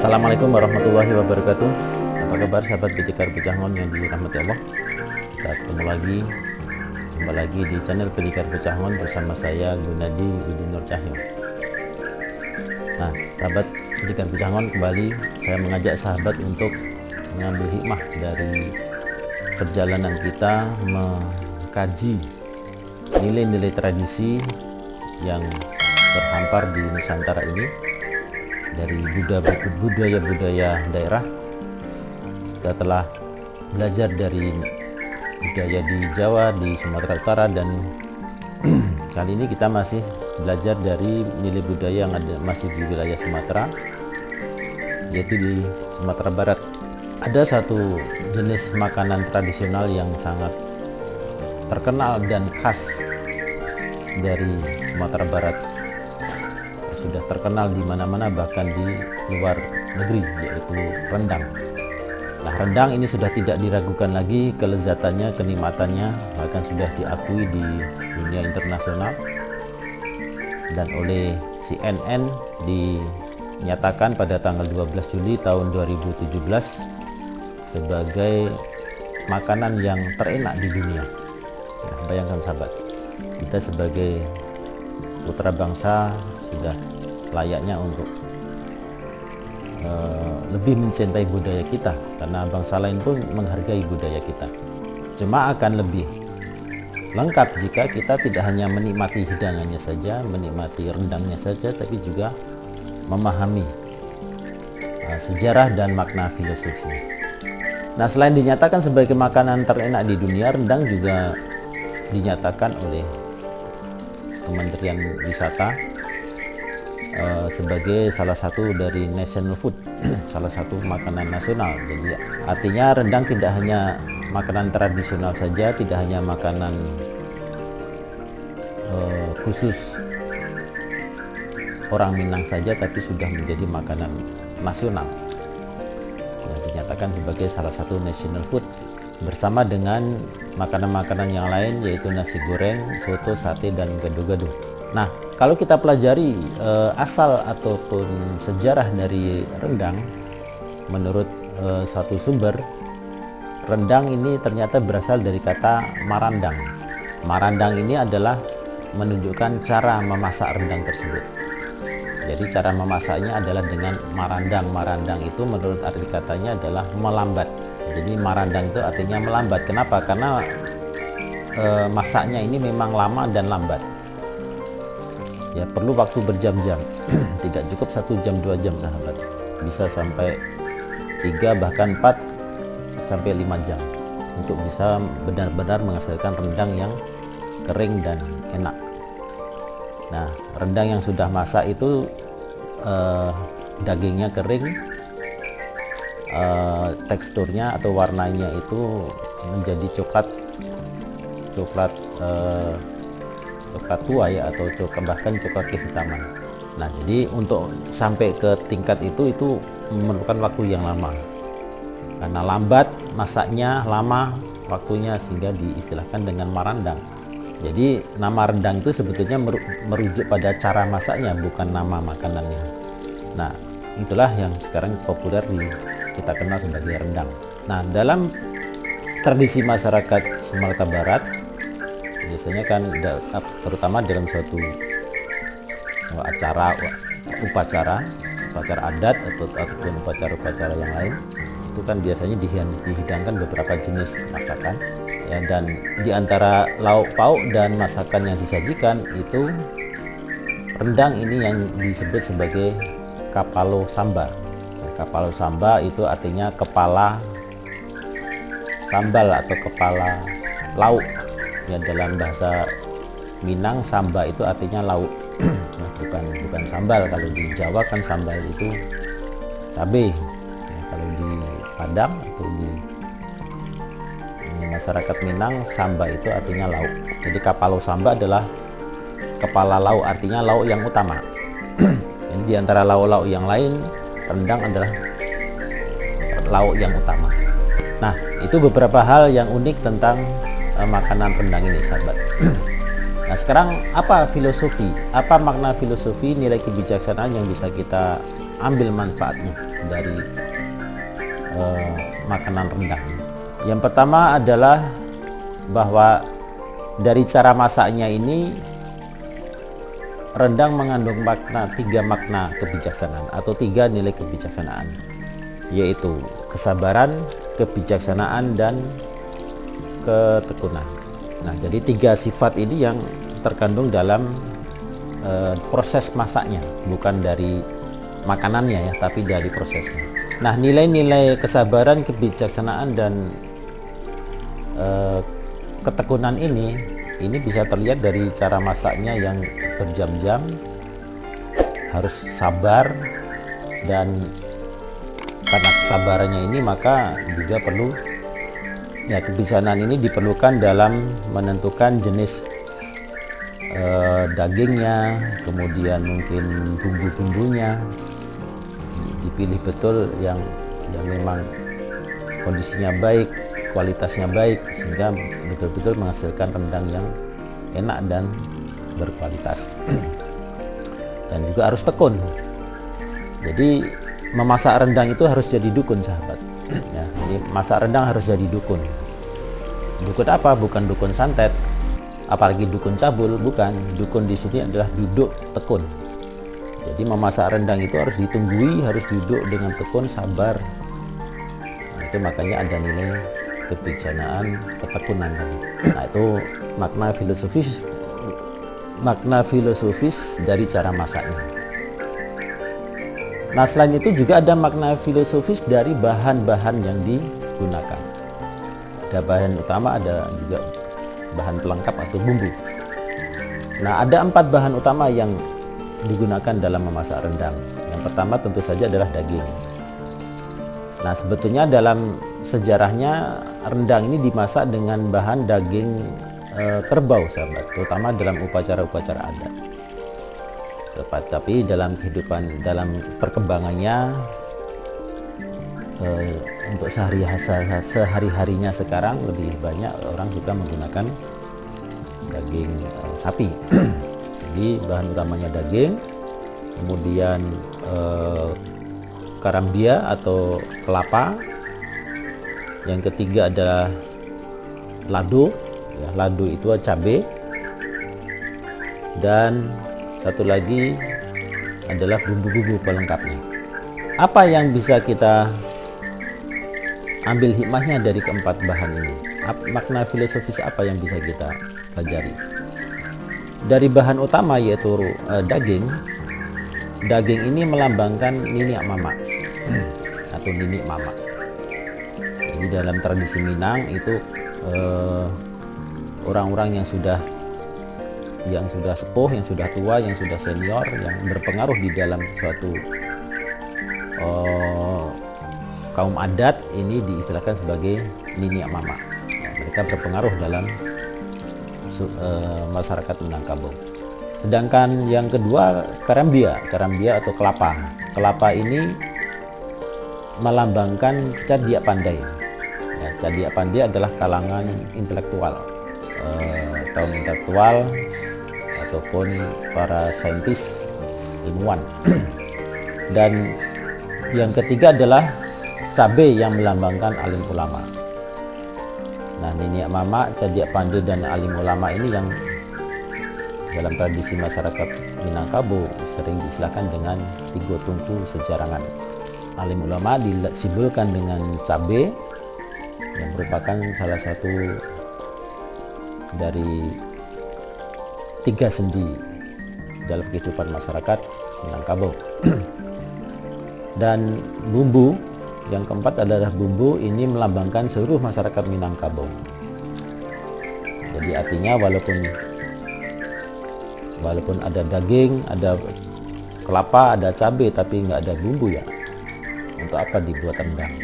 Assalamualaikum warahmatullahi wabarakatuh. Apa kabar sahabat Pedikar Pecangon yang dirahmati Allah? Kita ketemu lagi, jumpa lagi di channel Pedikar Pecangon bersama saya Gunadi Budi Nur Cahyo. Nah, sahabat Pedikar Pecangon, kembali saya mengajak sahabat untuk mengambil hikmah dari perjalanan kita mengkaji nilai-nilai tradisi yang terhampar di Nusantara ini. Dari budaya-budaya daerah, kita telah belajar dari budaya di Jawa, di Sumatera Utara, dan kali ini kita masih belajar dari nilai budaya yang masih di wilayah Sumatera, yaitu di Sumatera Barat. Ada satu jenis makanan tradisional yang sangat terkenal dan khas dari Sumatera Barat, sudah terkenal di mana-mana bahkan di luar negeri, yaitu rendang. Nah, rendang ini sudah tidak diragukan lagi kelezatannya, kenikmatannya, bahkan sudah diakui di dunia internasional, dan oleh CNN dinyatakan pada tanggal 12 Juli tahun 2017 sebagai makanan yang terenak di dunia. Nah, bayangkan sahabat, kita sebagai putra bangsa sudah layaknya untuk lebih mencintai budaya kita, karena bangsa lain pun menghargai budaya kita. Cuma akan lebih lengkap jika kita tidak hanya menikmati hidangannya saja, menikmati rendangnya saja, tapi juga memahami sejarah dan makna filosofi. Nah, selain dinyatakan sebagai makanan terenak di dunia, rendang juga dinyatakan oleh Kementerian Wisata sebagai salah satu dari national food, salah satu makanan nasional. Jadi artinya rendang tidak hanya makanan tradisional saja, tidak hanya makanan khusus orang Minang saja, tapi sudah menjadi makanan nasional. Nah, dinyatakan sebagai salah satu national food bersama dengan makanan-makanan yang lain, yaitu nasi goreng, soto, sate, dan gado-gado. Nah, kalau kita pelajari asal ataupun sejarah dari rendang, menurut suatu sumber, rendang ini ternyata berasal dari kata marandang. Marandang ini adalah menunjukkan cara memasak rendang tersebut. Jadi cara memasaknya adalah dengan marandang. Marandang itu menurut arti katanya adalah melambat. Jadi marandang itu artinya melambat. Kenapa? Karena masaknya ini memang lama dan lambat. Ya, perlu waktu berjam-jam. Tidak cukup 1 jam 2 jam sahabat, bisa sampai 3 bahkan 4 sampai 5 jam untuk bisa benar-benar menghasilkan rendang yang kering dan enak. Nah, rendang yang sudah masak itu dagingnya kering, teksturnya atau warnanya itu menjadi coklat tua ya, atau bahkan coklat kehitaman. Nah, jadi untuk sampai ke tingkat itu memerlukan waktu yang lama, karena lambat masaknya, lama waktunya, sehingga diistilahkan dengan marandang. Jadi nama rendang itu sebetulnya merujuk pada cara masaknya, bukan nama makanannya. Nah, itulah yang sekarang populer kita kenal sebagai rendang. Nah, dalam tradisi masyarakat Sumatera Barat, biasanya kan terutama dalam suatu upacara adat ataupun upacara yang lain, itu kan biasanya dihidangkan beberapa jenis masakan ya, dan diantara lauk pauk dan masakan yang disajikan itu rendang ini yang disebut sebagai kapalo samba. Kapalo samba itu artinya kepala sambal atau kepala lauk ya dalam bahasa Minang samba itu artinya lauk. Nah, bukan sambal. Kalau di Jawa kan sambal itu cabai. Nah, kalau di Padang atau di masyarakat Minang, samba itu artinya lauk. Jadi kapalo samba adalah kepala lauk, artinya lauk yang utama. Jadi di antara lauk-lauk yang lain, rendang adalah lauk yang utama. Nah, itu beberapa hal yang unik tentang makanan rendang ini, sahabat. Nah, sekarang apa filosofi? Apa makna filosofi, nilai kebijaksanaan yang bisa kita ambil manfaatnya dari makanan rendang ini? Yang pertama adalah bahwa dari cara masaknya ini, rendang mengandung tiga makna kebijaksanaan atau 3 nilai kebijaksanaan, yaitu kesabaran, kebijaksanaan, dan ketekunan. Nah, jadi 3 sifat ini yang terkandung dalam proses masaknya, bukan dari makanannya ya, tapi dari prosesnya. Nah, nilai-nilai kesabaran, kebijaksanaan, dan ketekunan ini bisa terlihat dari cara masaknya yang berjam-jam, harus sabar, dan karena kesabarannya ini maka juga perlu ya, kebijaksanaan ini diperlukan dalam menentukan jenis dagingnya, kemudian mungkin bumbu-bumbunya dipilih betul yang memang kondisinya baik, kualitasnya baik, sehingga betul-betul menghasilkan rendang yang enak dan berkualitas. Dan juga harus tekun. Jadi memasak rendang itu harus jadi dukun, sahabat. Ya, jadi masak rendang harus jadi dukun. Dukun apa? Bukan dukun santet, apalagi dukun cabul, bukan. Dukun di sini adalah duduk tekun. Jadi memasak rendang itu harus ditunggui, harus duduk dengan tekun, sabar. Nah, itu makanya ada nilai kebijaksanaan, ketekunan tadi. Nah, itu makna filosofis dari cara masaknya. Nah, selain itu juga ada makna filosofis dari bahan-bahan yang digunakan. Ada bahan utama, ada juga bahan pelengkap atau bumbu. Nah, ada 4 bahan utama yang digunakan dalam memasak rendang. Yang pertama tentu saja adalah daging. Nah, sebetulnya dalam sejarahnya rendang ini dimasak dengan bahan daging kerbau, sahabat, terutama dalam upacara-upacara adat. Tapi dalam kehidupan, dalam perkembangannya untuk sehari-harinya sekarang lebih banyak orang juga menggunakan daging sapi. Jadi bahan utamanya daging, kemudian karambia atau kelapa. Yang ketiga adalah lado, ya, lado itu cabai, dan satu lagi adalah bumbu-bumbu pelengkapnya. Apa yang bisa kita ambil hikmahnya dari keempat bahan ini? Makna filosofis apa yang bisa kita pelajari? Dari bahan utama yaitu daging ini melambangkan niniak mama atau ninik mama. Jadi dalam tradisi Minang itu orang-orang yang sudah sepuh, yang sudah tua, yang sudah senior, yang berpengaruh di dalam suatu kaum adat ini diistilahkan sebagai niniak mama. Nah, mereka berpengaruh dalam masyarakat Minangkabau. Sedangkan yang kedua karambia atau kelapa. Kelapa ini melambangkan Cadiak Pandai. Ya, Cadiak Pandai adalah kalangan intelektual, kaum intelektual ataupun para saintis, ilmuwan. Dan yang ketiga adalah cabai yang melambangkan alim ulama. Nah, niniak mama, Cadiak Pandai, dan alim ulama ini yang dalam tradisi masyarakat Minangkabau sering diistilahkan dengan tiga tungku sejarangan. Alim ulama disimbolkan dengan cabai yang merupakan salah satu dari 3 sendi dalam kehidupan masyarakat Minangkabau. Dan bumbu yang keempat adalah bumbu ini melambangkan seluruh masyarakat Minangkabau. Jadi artinya walaupun Walaupun ada daging, ada kelapa, ada cabai, tapi nggak ada bumbu ya. Untuk apa dibuat rendang?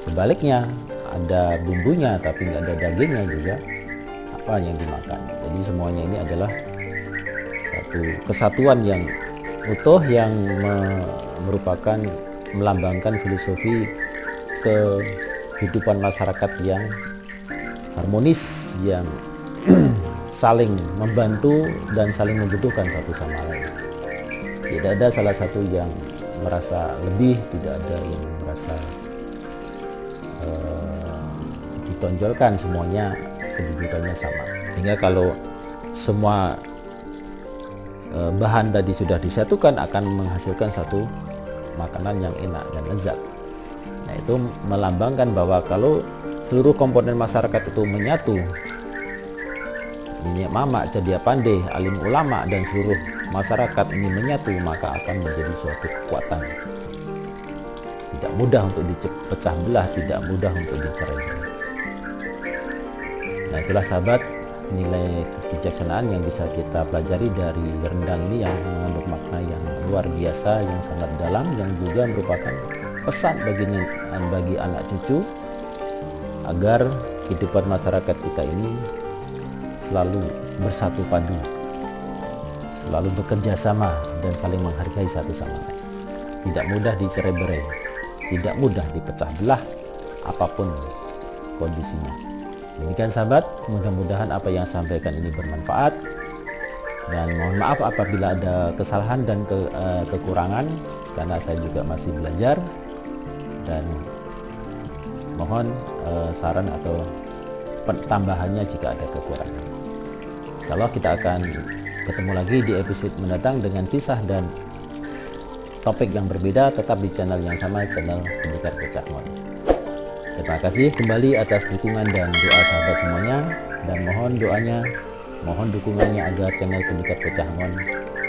Sebaliknya, ada bumbunya tapi nggak ada dagingnya juga, apa yang dimakan? Jadi semuanya ini adalah satu kesatuan yang utuh yang merupakan melambangkan filosofi kehidupan masyarakat yang harmonis, yang saling membantu dan saling membutuhkan satu sama lain. Tidak ada salah satu yang merasa lebih, tidak ada yang merasa ditonjolkan, semuanya kedudukannya sama. Sehingga kalau semua bahan tadi sudah disatukan akan menghasilkan satu makanan yang enak dan lezat. Nah, itu melambangkan bahwa kalau seluruh komponen masyarakat itu menyatu, Nenek Mama, Cedia Pandai, alim ulama dan seluruh masyarakat ini menyatu, maka akan menjadi suatu kekuatan. Tidak mudah untuk dipecah belah, tidak mudah untuk dicerai. Nah, itulah sahabat, nilai kebijaksanaan yang bisa kita pelajari dari rendang ini yang mengandung makna yang luar biasa, yang sangat dalam, yang juga merupakan pesan bagi anak cucu agar kehidupan masyarakat kita ini selalu bersatu padu, selalu bekerja sama dan saling menghargai satu sama lain. Tidak mudah dicerai-berai, tidak mudah dipecah belah apapun kondisinya. Demikian sahabat, mudah-mudahan apa yang saya sampaikan ini bermanfaat, dan mohon maaf apabila ada kesalahan dan kekurangan, karena saya juga masih belajar, dan mohon saran atau tambahannya jika ada kekurangan. Insyaallah kita akan ketemu lagi di episode mendatang dengan kisah dan topik yang berbeda, tetap di channel yang sama, channel Pendekar Pecahmon. Terima kasih kembali atas dukungan dan doa sahabat semuanya, dan mohon doanya, mohon dukungannya agar channel Pendekar Pecahmon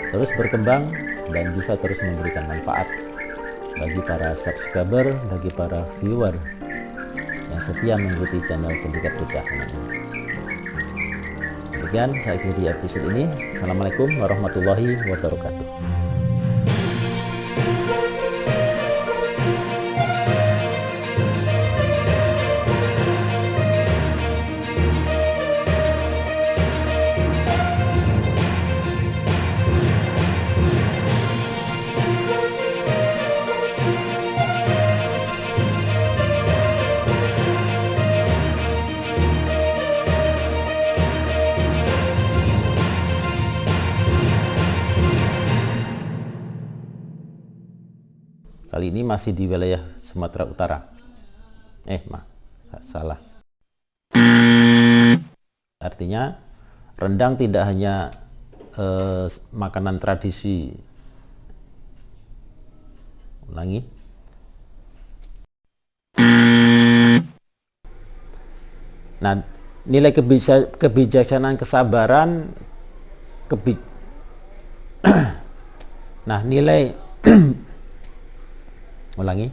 terus berkembang dan bisa terus memberikan manfaat bagi para subscriber, bagi para viewer yang setia mengikuti channel Pendekar Pecahmon. Demikian saya akhiri episode ini. Assalamualaikum warahmatullahi wabarakatuh. Kali ini masih di wilayah Sumatera Utara. Salah. Artinya rendang tidak hanya makanan tradisi. Ulangi. Nah, nilai kebijaksanaan, kesabaran, nah nilai ulangi.